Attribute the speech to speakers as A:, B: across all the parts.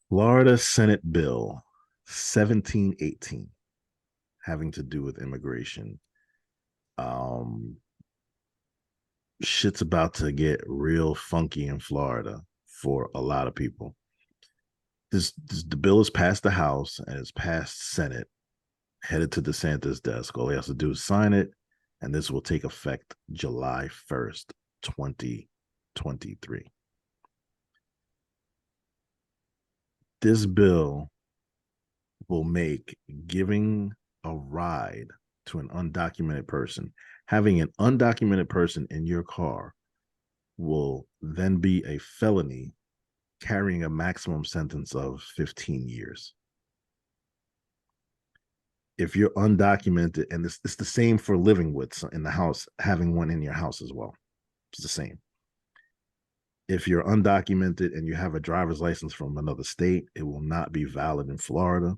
A: Florida Senate Bill 1718 having to do with immigration. Um, Shit's about to get real funky in Florida for a lot of people. The bill is passed the House and it's passed Senate, headed to DeSantis' desk. All he has to do is sign it, and this will take effect July 1st, 2023. This bill will make giving a ride to an undocumented person, having an undocumented person in your car will then be a felony carrying a maximum sentence of 15 years. If you're undocumented, and it's the same for living with in the house, having one in your house as well. It's the same. If you're undocumented and you have a driver's license from another state, it will not be valid in Florida.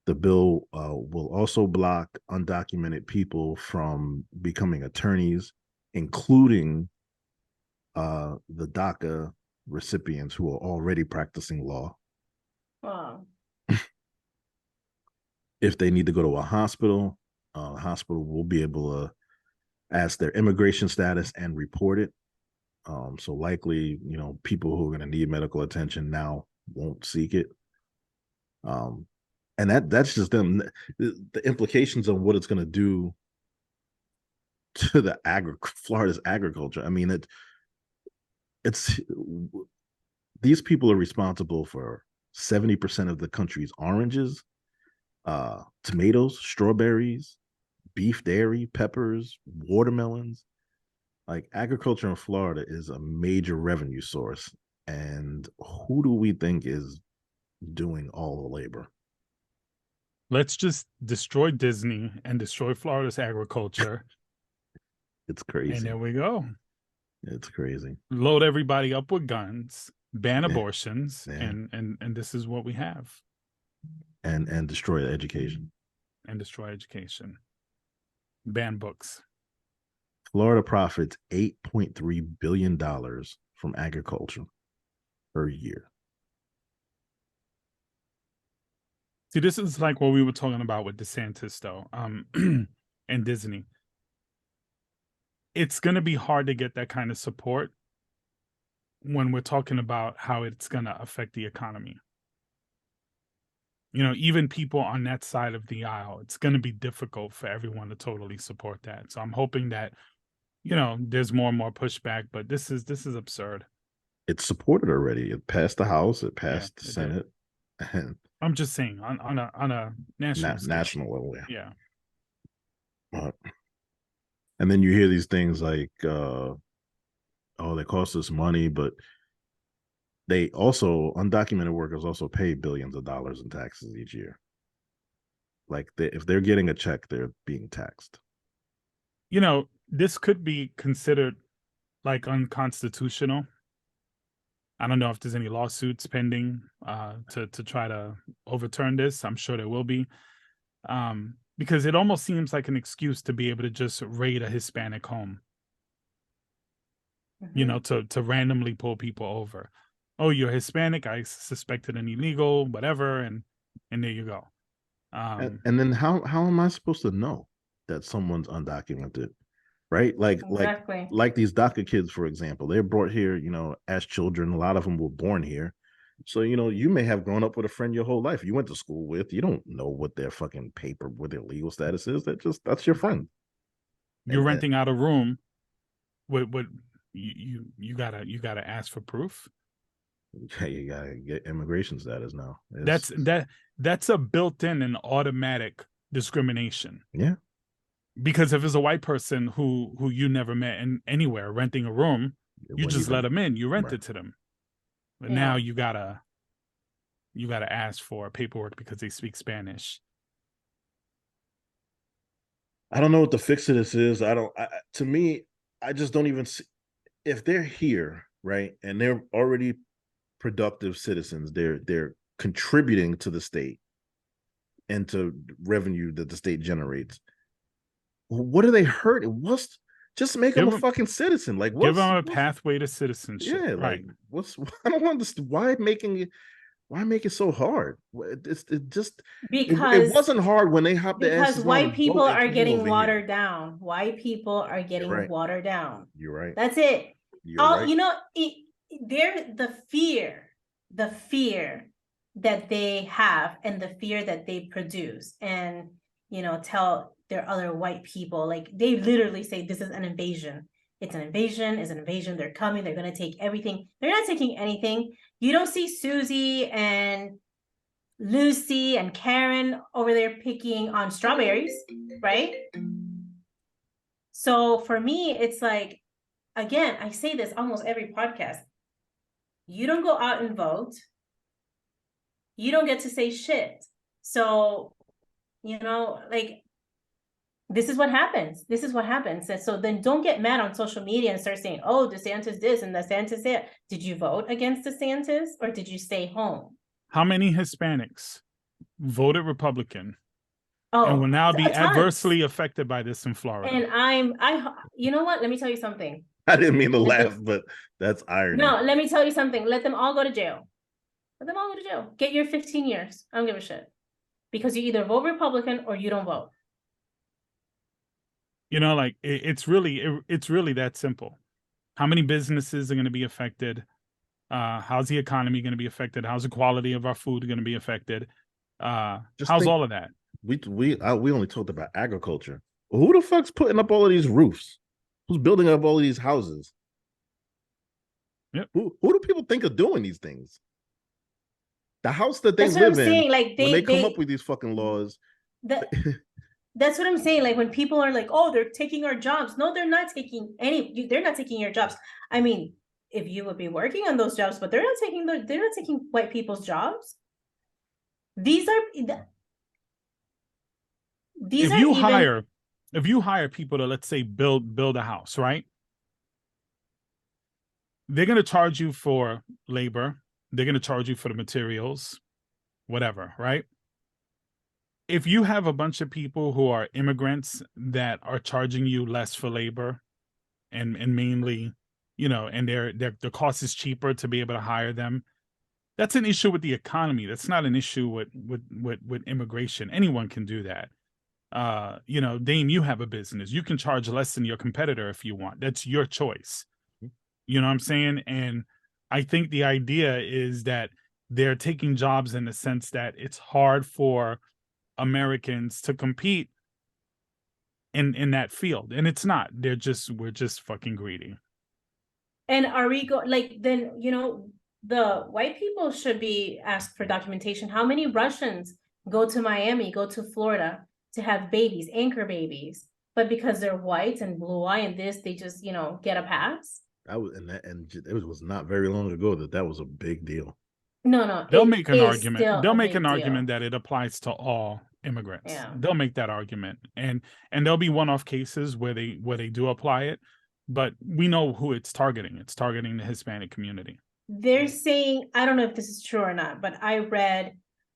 A: The bill will also block undocumented people from becoming attorneys, including the DACA recipients who are already practicing law.
B: Wow.
A: If they need to go to a hospital, the hospital will be able to ask their immigration status and report it. So likely, people who are going to need medical attention now won't seek it. And that's just them. The implications of what it's going to do to the Florida's agriculture. I mean, it's these people are responsible for 70% of the country's oranges, tomatoes, strawberries, beef, dairy, peppers, watermelons. Like, agriculture in Florida is a major revenue source. And who do we think is doing all the labor?
C: Let's just destroy Disney and destroy Florida's agriculture.
A: It's crazy.
C: And there we go.
A: It's crazy.
C: Load everybody up with guns, ban abortions, yeah. and this is what we have.
A: And destroy education.
C: And destroy education. Ban books.
A: Florida profits $8.3 billion from agriculture per year.
C: See, this is like what we were talking about with DeSantis, though, and Disney. It's going to be hard to get that kind of support when we're talking about how it's going to affect the economy. Even people on that side of the aisle, it's going to be difficult for everyone to totally support that. So I'm hoping that, there's more and more pushback, but this is absurd.
A: It's supported already. It passed the House. It passed the Senate.
C: And I'm just saying on a national
A: level.
C: Yeah.
A: And then you hear these things like, they cost us money, but they also, undocumented workers also pay billions of dollars in taxes each year. Like, if they're getting a check, they're being taxed.
C: This could be considered like unconstitutional. I don't know if there's any lawsuits pending to try to overturn this. I'm sure there will be. Because it almost seems like an excuse to be able to just raid a Hispanic home. Mm-hmm. To randomly pull people over. Oh, you're Hispanic. I suspected an illegal, whatever, and there you go.
A: And then how am I supposed to know that someone's undocumented? Right?
B: Exactly.
A: Like these DACA kids, for example, they're brought here, as children. A lot of them were born here. So, you may have grown up with a friend your whole life. You went to school with, you don't know what their fucking paper, what their legal status is. That's your friend.
C: You're renting out a room. What you gotta ask for proof.
A: Yeah, you gotta get immigration status now.
C: That's a built-in and automatic discrimination.
A: Yeah.
C: Because if it's a white person who you never met anywhere renting a room, you just let them in. You rent it to them. But now you gotta ask for paperwork because they speak Spanish.
A: I don't know what the fix to this is. To me, I just don't even see if they're here, right? And they're already productive citizens. They're contributing to the state and to revenue that the state generates. What are they hurting? Just make them a fucking citizen. Like,
C: give them a pathway to citizenship.
A: Yeah, right. I don't understand why making it. Why make it so hard? It just it
B: Because
A: wasn't hard when they hopped their
B: because
A: asses on a
B: white people
A: boat and
B: are
A: came
B: getting
A: over here.
B: watered down. White people are
A: You're
B: getting
A: right.
B: watered down.
A: You're right.
B: That's it.
A: You're right.
B: You know, they're the fear that they have and the fear that they produce, and you know, tell their other white people, like they literally say this is an invasion. It's an invasion, it's an invasion. They're coming, they're gonna take everything. They're not taking anything. You don't see Susie and Lucy and Karen over there picking on strawberries, right? So for me, it's like, again, I say this almost every podcast. You don't go out and vote. You don't get to say shit. So, you know, like, this is what happens. This is what happens. And so then don't get mad on social media and start saying, oh, DeSantis this and DeSantis that. Did you vote against DeSantis or did you stay home?
C: How many Hispanics voted Republican and will
B: Oh,
C: now be
B: tons.
C: adversely affected by this in Florida?
B: And you know what? Let me tell you something.
A: I didn't mean to laugh, but that's irony.
B: No, let me tell you something. Let them all go to jail. Let them all go to jail. Get your 15 years. I don't give a shit. Because you either vote Republican or you don't vote.
C: You know, like it's really that simple. How many businesses are going to be affected? How's the economy going to be affected? How's the quality of our food going to be affected? How's all of that?
A: We only talked about agriculture. Who the fuck's putting up all of these roofs? Who's building up all of these houses?
C: Yep.
A: Who do people think of doing these things? The house that they
B: That's what I'm
A: live in,
B: saying. Like
A: when they come up with these fucking laws.
B: That's what I'm saying. Like when people are like, "Oh, they're taking our jobs." No, they're not taking any. They're not taking your jobs. I mean, if you would be working on those jobs, but they're not taking white people's jobs. These are
C: If you hire people to, let's say, build a house, right? They're going to charge you for labor. They're going to charge you for the materials, whatever, right? If you have a bunch of people who are immigrants that are charging you less for labor and mainly, you know, and the cost is cheaper to be able to hire them, that's an issue with the economy. That's not an issue with immigration. Anyone can do that. You know, Dame, you have a business. You can charge less than your competitor if you want. That's your choice. You know what I'm saying? And I think the idea is that they're taking jobs in the sense that it's hard for Americans to compete in that field. And it's not. We're just fucking greedy.
B: And are we then, you know, the white people should be asked for documentation. How many Russians go to Miami, go to Florida to have babies, anchor babies, but because they're white and blue eye and this, they just, you know, get a pass?
A: And it was not very long ago that was a big deal.
B: No,
C: they'll make an argument. They'll make an argument that it applies to all immigrants.
B: Yeah.
C: They'll make that argument, and there'll be one-off cases where they do apply it, but we know who it's targeting. It's targeting the Hispanic community.
B: They're saying, I don't know if this is true or not, but I read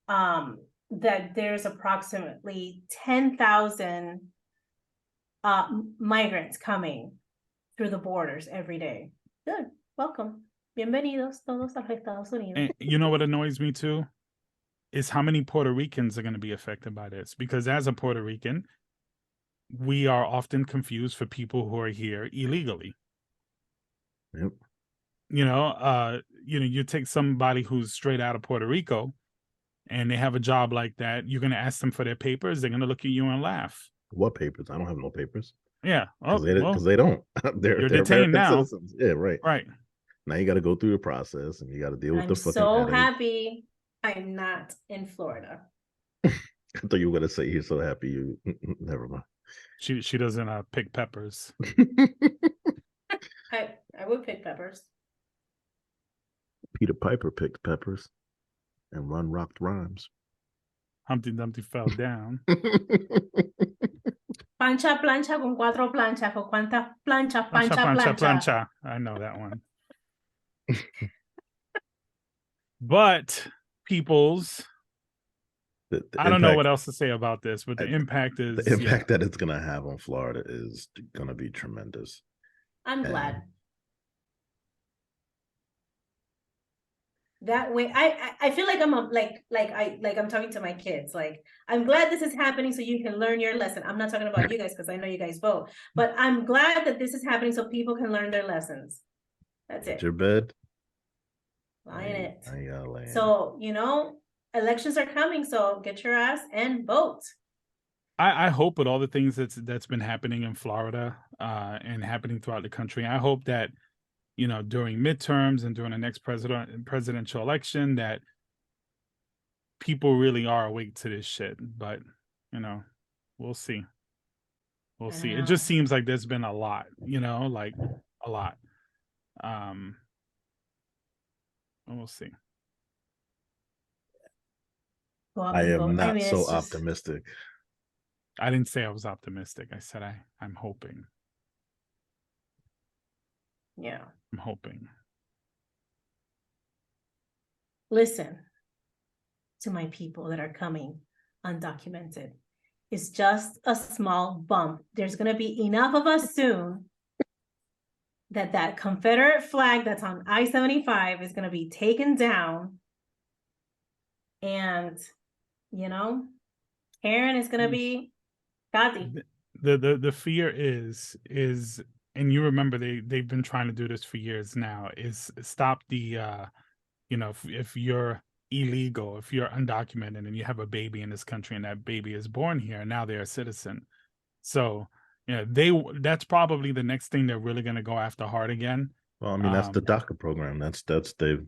B: that there's approximately 10,000 migrants coming through the borders every day. Good. Welcome. Bienvenidos todos a los Estados Unidos.
C: And you know what annoys me too? Is how many Puerto Ricans are going to be affected by this. Because as a Puerto Rican, we are often confused for people who are here illegally.
A: Yep.
C: You know, you take somebody who's straight out of Puerto Rico and they have a job like that, you're going to ask them for their papers. They're going to look at you and laugh.
A: What papers? I don't have no papers.
C: Yeah.
A: Because they don't. They're
C: detained now.
A: Citizens. Yeah, right.
C: Right.
A: Now you got to go through the process and you got to deal with the fucking.
B: I'm so happy I'm not in Florida.
A: I thought you were going to say you're so happy you. Never mind.
C: She doesn't pick peppers.
B: I would pick peppers.
A: Peter Piper picked peppers and Run rocked rhymes.
C: Humpty Dumpty fell down.
B: Plancha, plancha con cuatro planchas. ¿Con cuántas planchas? Plancha.
C: I know that one. But peoples, I don't know what else to say about this, but the impact
A: that it's going to have on Florida is going to be tremendous.
B: I'm glad. that way, I feel like I'm I'm talking to my kids. Like, I'm glad this is happening so you can learn your lesson. I'm not talking about you guys because I know you guys vote, but I'm glad that this is happening so people can learn their lessons. That's
A: Get
B: it.
A: your bed.
B: Lie in it.
A: I gotta lay in it.
B: So, elections are coming, so get your ass and vote.
C: I hope with all the things that's been happening in Florida and happening throughout the country, I hope that during midterms and during the next presidential election that people really are awake to this shit. But we'll see. We'll see. It just seems like there's been a lot, like a lot. And we'll see.
B: Go out
A: I
B: and
A: am
B: vote.
A: not
B: mean,
A: so
B: it's just-
A: optimistic.
C: I didn't say I was optimistic. I said I'm hoping.
B: Yeah.
C: I'm hoping.
B: Listen to my people that are coming undocumented. It's just a small bump. There's going to be enough of us soon that Confederate flag that's on I-75 is going to be taken down. And, Karen is going to be Gandhi.
C: The fear is, and you remember they've been trying to do this for years now, is stop the if you're illegal, if you're undocumented and you have a baby in this country and that baby is born here, now they're a citizen. So that's probably the next thing they're really going to go after hard again.
A: Well, I mean, that's the DACA program. They've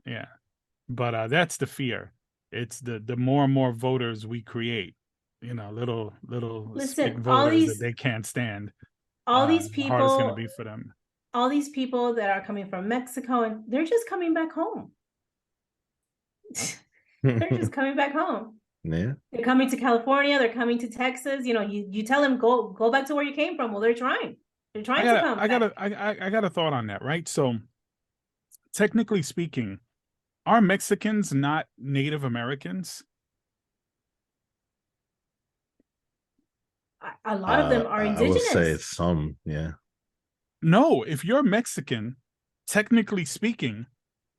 C: yeah. But that's the fear. It's the more and more voters we create, little
B: Listen,
C: voters that they can't stand.
B: All these
C: the hard it's going to
B: people
C: be for them.
B: all these people that are coming from Mexico, and they're just coming back home. They're just coming back home.
A: Yeah.
B: They're coming to California. They're coming to Texas. You tell them go back to where you came from. Well, they're trying. They're trying to come back.
C: I got a thought on that, right? So, technically speaking, are Mexicans not Native Americans?
B: A lot of them are indigenous.
A: I would say some, yeah.
C: No, if you're Mexican, technically speaking,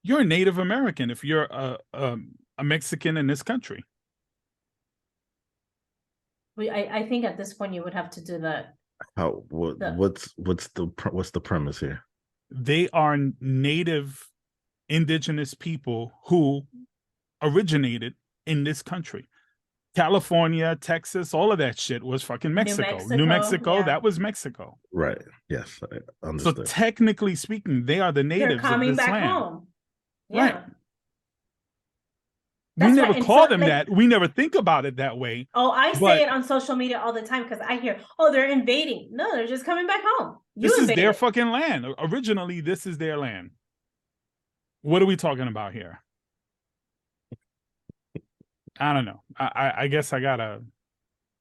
C: you're a Native American if you're a Mexican in this country.
B: I think at this point you would have to do that.
A: What's the premise here?
C: They are native indigenous people who originated in this country. California, Texas, all of that shit was fucking Mexico. New Mexico, yeah. That was Mexico.
A: Right. Yes. I understand.
C: So technically speaking, they are the natives of this land.
B: Home. Yeah.
C: Right. We never call them that. We never think about it that way.
B: Oh, I say it on social media all the time because I hear, oh, they're invading. No, they're just coming back home.
C: This is their fucking land. Originally, this is their land. What are we talking about here? I don't know. I guess I gotta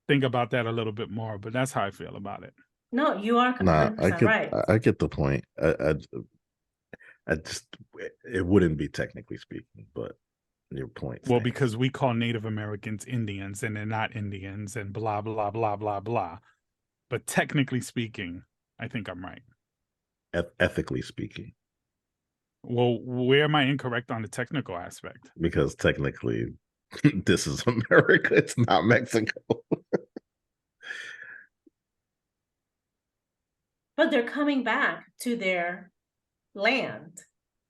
C: think about that a little bit more, but that's how I feel about it.
B: No, you are 100% right.
A: I get the point. I just, it wouldn't be technically speaking, but your point.
C: Well, because we call Native Americans Indians and they're not Indians and blah, blah, blah, blah, blah. But technically speaking, I think I'm right.
A: Ethically speaking.
C: Well, where am I incorrect on the technical aspect?
A: Because technically, this is America. It's not Mexico.
B: But they're coming back to their land.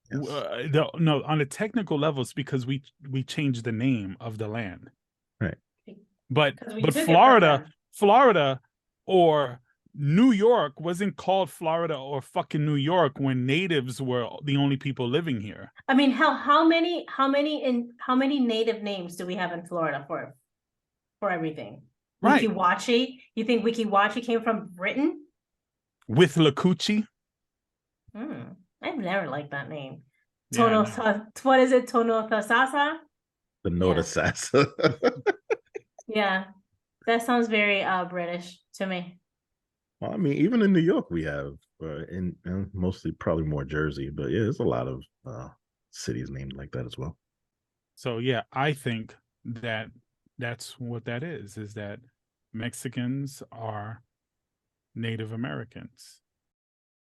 C: Yes. No, on the technical level, it's because we changed the name of the land.
A: Right.
C: But Florida or New York wasn't called Florida or fucking New York when natives were the only people living here.
B: I mean, how many native names do we have in Florida for everything? Right. Wiki Wachi. You think Wiki Wachi came from Britain?
C: With Lakuchi?
B: I've never liked that name. What is it? Tonothasasa?
A: The Notasasa.
B: Yeah. That sounds very British to me.
A: Well, I mean, even in New York, we have mostly probably more Jersey, but yeah, there's a lot of cities named like that as well.
C: So yeah, I think that's what that is that Mexicans are Native Americans.